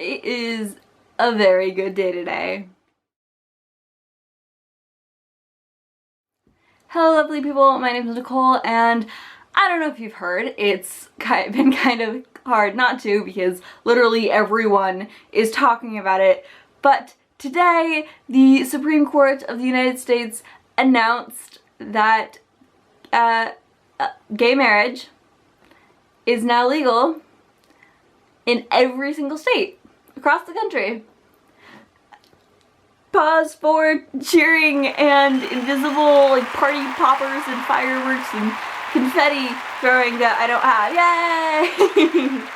It is a very good day today. Hello lovely people, my name is Nicole, and I don't know if you've heard, it's been kind of hard not to because literally everyone is talking about it, but today the Supreme Court of the United States announced that gay marriage is now legal in every single state across the country. Pause for cheering and invisible like party poppers and fireworks and confetti throwing that I don't have. Yay!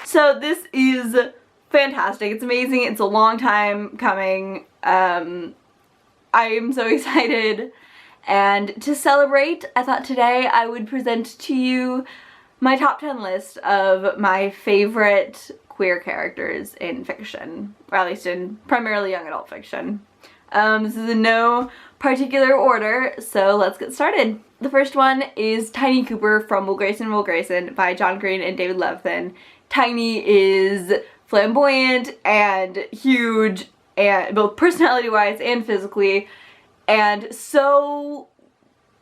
So this is fantastic. It's amazing. It's a long time coming. I am so excited. And to celebrate, I thought today I would present to you my top 10 list of my favorite queer characters in fiction, or at least in primarily young adult fiction. This is in no particular order, so let's get started. The first one is Tiny Cooper from Will Grayson, Will Grayson by John Green and David Levithan. Tiny is flamboyant and huge, and both personality-wise and physically, and so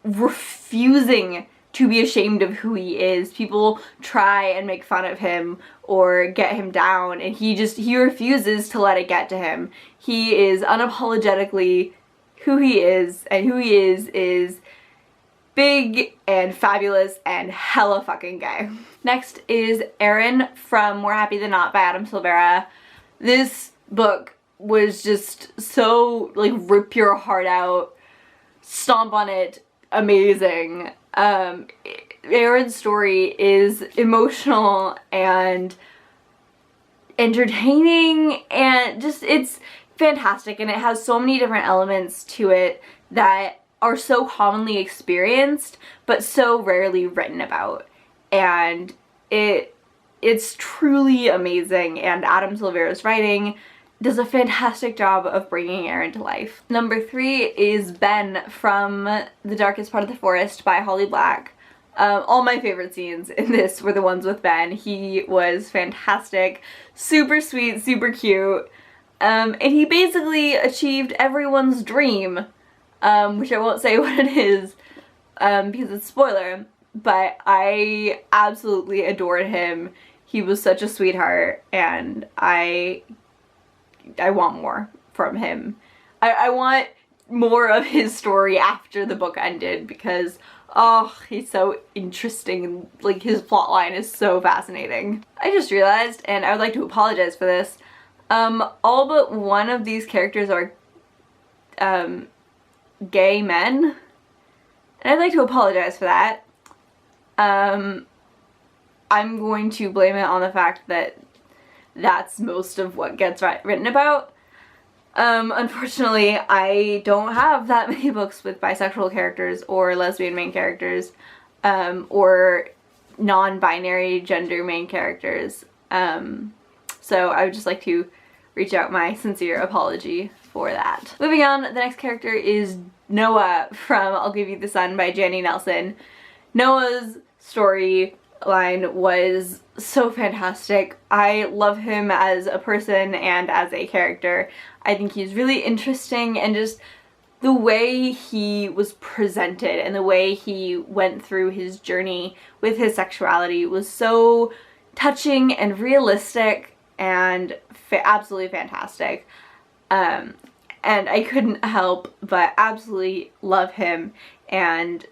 refusing to be ashamed of who he is. People try and make fun of him or get him down, and he refuses to let it get to him. He is unapologetically who he is, and who he is big and fabulous and hella fucking gay. Next is Aaron from More Happy Than Not by Adam Silvera. This book was just so like rip your heart out, stomp on it, amazing. Aaron's story is emotional and entertaining and just, it's fantastic, and it has so many different elements to it that are so commonly experienced but so rarely written about, and it's truly amazing, and Adam Silvera's writing does a fantastic job of bringing Aaron to life. Number 3 is Ben from The Darkest Part of the Forest by Holly Black. All my favorite scenes in this were the ones with Ben. He was fantastic, super sweet, super cute, and he basically achieved everyone's dream, which I won't say what it is because it's a spoiler, but I absolutely adored him. He was such a sweetheart, and I want more from him. I want more of his story after the book ended because, oh, he's so interesting, and like his plotline is so fascinating. I just realized, and I would like to apologize for this, all but one of these characters are gay men, and I'd like to apologize for that. I'm going to blame it on the fact that that's most of what gets written about. Unfortunately, I don't have that many books with bisexual characters or lesbian main characters, or non-binary gender main characters. So I would just like to reach out my sincere apology for that. Moving on, the next character is Noah from I'll Give You the Sun by Jandy Nelson. Noah's storyline was so fantastic. I love him as a person and as a character. I think he's really interesting, and just the way he was presented and the way he went through his journey with his sexuality was so touching and realistic and absolutely fantastic. And I couldn't help but absolutely love him and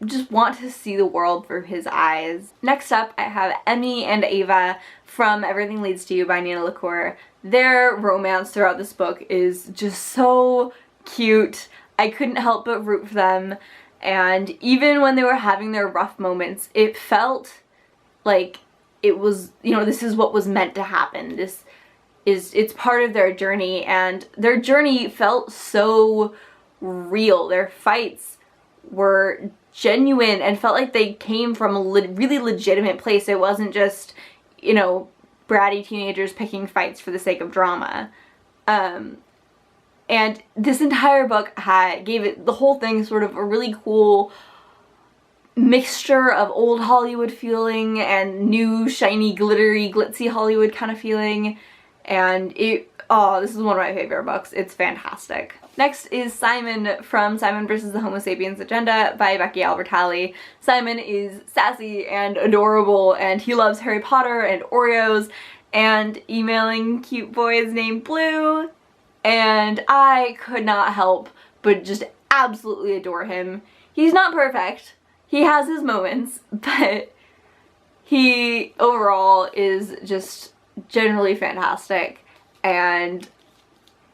just want to see the world through his eyes. Next up, I have Emmy and Ava from Everything Leads to You by Nina LaCour. Their romance throughout this book is just so cute. I couldn't help but root for them, and even when they were having their rough moments, it felt like it was, you know, this is what was meant to happen. It's part of their journey, and their journey felt so real. Their fights were genuine and felt like they came from a really legitimate place. It wasn't just, you know, bratty teenagers picking fights for the sake of drama. And this entire book gave it, the whole thing, sort of a really cool mixture of old Hollywood feeling and new, shiny, glittery, glitzy Hollywood kind of feeling. and this is one of my favorite books. It's fantastic. Next is Simon from Simon vs. the Homo Sapiens Agenda by Becky Albertalli. Simon is sassy and adorable, and he loves Harry Potter and Oreos and emailing cute boys named Blue, and I could not help but just absolutely adore him. He's not perfect. He has his moments, but he overall is just generally fantastic, and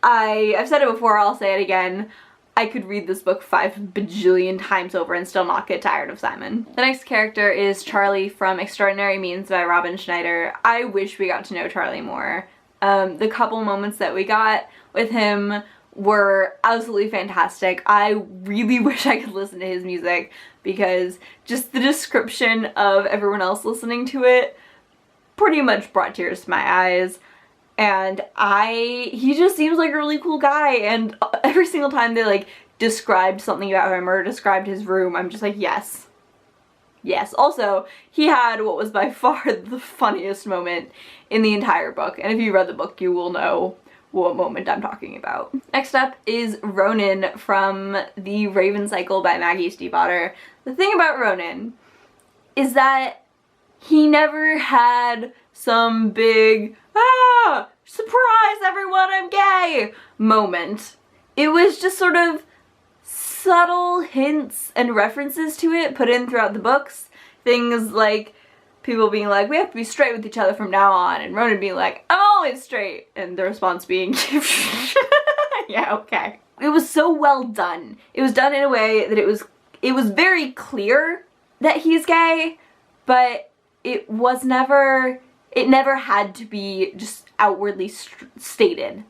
I've said it before, I'll say it again, I could read this book 5 bajillion times over and still not get tired of Simon. The next character is Charlie from Extraordinary Means by Robin Schneider. I wish we got to know Charlie more. The couple moments that we got with him were absolutely fantastic. I really wish I could listen to his music, because just the description of everyone else listening to it pretty much brought tears to my eyes. And he just seems like a really cool guy, and every single time they like described something about him or described his room, I'm just like, yes. Yes. Also, he had what was by far the funniest moment in the entire book, and if you read the book you will know what moment I'm talking about. Next up is Ronan from The Raven Cycle by Maggie Stiefvater. The thing about Ronan is that he never had some big, surprise everyone, I'm gay moment. It was just sort of subtle hints and references to it put in throughout the books. Things like people being like, we have to be straight with each other from now on, and Ronan being like, I'm always straight, and the response being, yeah, okay. It was so well done. It was done in a way that it was very clear that he's gay, but it never had to be just outwardly stated.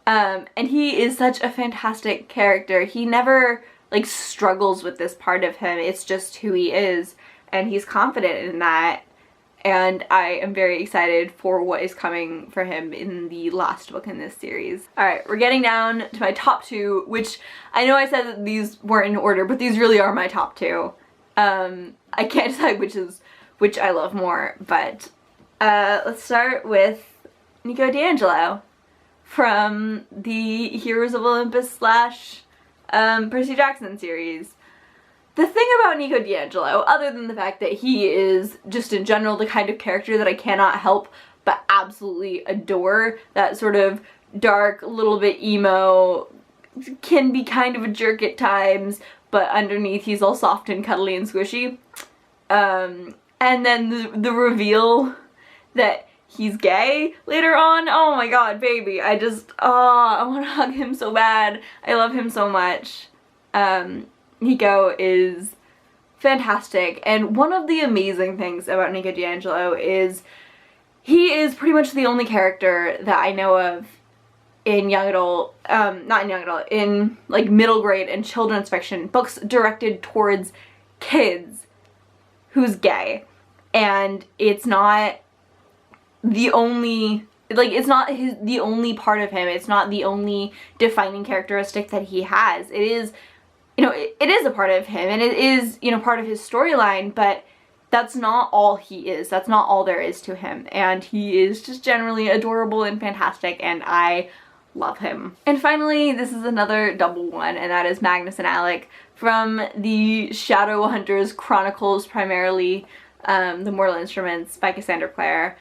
And he is such a fantastic character. He never like struggles with this part of him. It's just who he is, and he's confident in that. And I am very excited for what is coming for him in the last book in this series. Alright, we're getting down to my top 2, which I know I said that these weren't in order, but these really are my top 2. I can't decide which I love more, but let's start with Nico D'Angelo from the Heroes of Olympus / Percy Jackson series. The thing about Nico D'Angelo, other than the fact that he is just in general the kind of character that I cannot help but absolutely adore, that sort of dark, little bit emo, can be kind of a jerk at times, but underneath he's all soft and cuddly and squishy. And then the reveal that he's gay later on, oh my god, baby, I want to hug him so bad. I love him so much. Nico is fantastic, and one of the amazing things about Nico D'Angelo is he is pretty much the only character that I know of in young adult, not in young adult, in like middle grade and children's fiction, books directed towards kids, who's gay. And it's not the only, like, it's not the only part of him, it's not the only defining characteristic that he has. It is, you know, it is a part of him, and it is, you know, part of his storyline, but that's not all he is. That's not all there is to him. And he is just generally adorable and fantastic, and I love him. And finally, this is another double one, and that is Magnus and Alec from the Shadowhunters Chronicles, primarily, The Mortal Instruments by Cassandra Clare.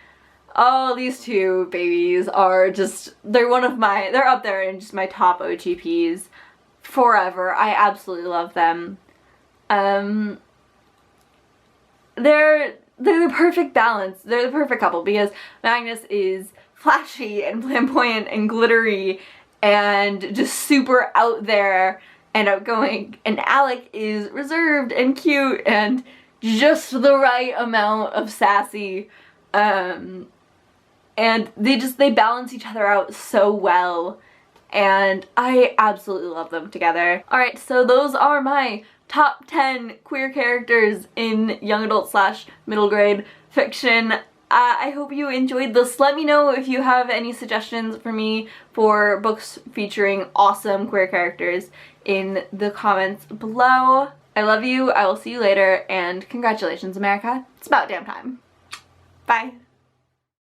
Oh, these two babies are just, they're up there in just my top OGPs forever. I absolutely love them. They're the perfect balance. They're the perfect couple, because Magnus is flashy and flamboyant and glittery and just super out there and outgoing, and Alec is reserved and cute and just the right amount of sassy, and they balance each other out so well, and I absolutely love them together. Alright, so those are my top 10 queer characters in young adult / middle grade fiction. I hope you enjoyed this. Let me know if you have any suggestions for me for books featuring awesome queer characters in the comments below. I love you, I will see you later, and congratulations, America. It's about damn time. Bye.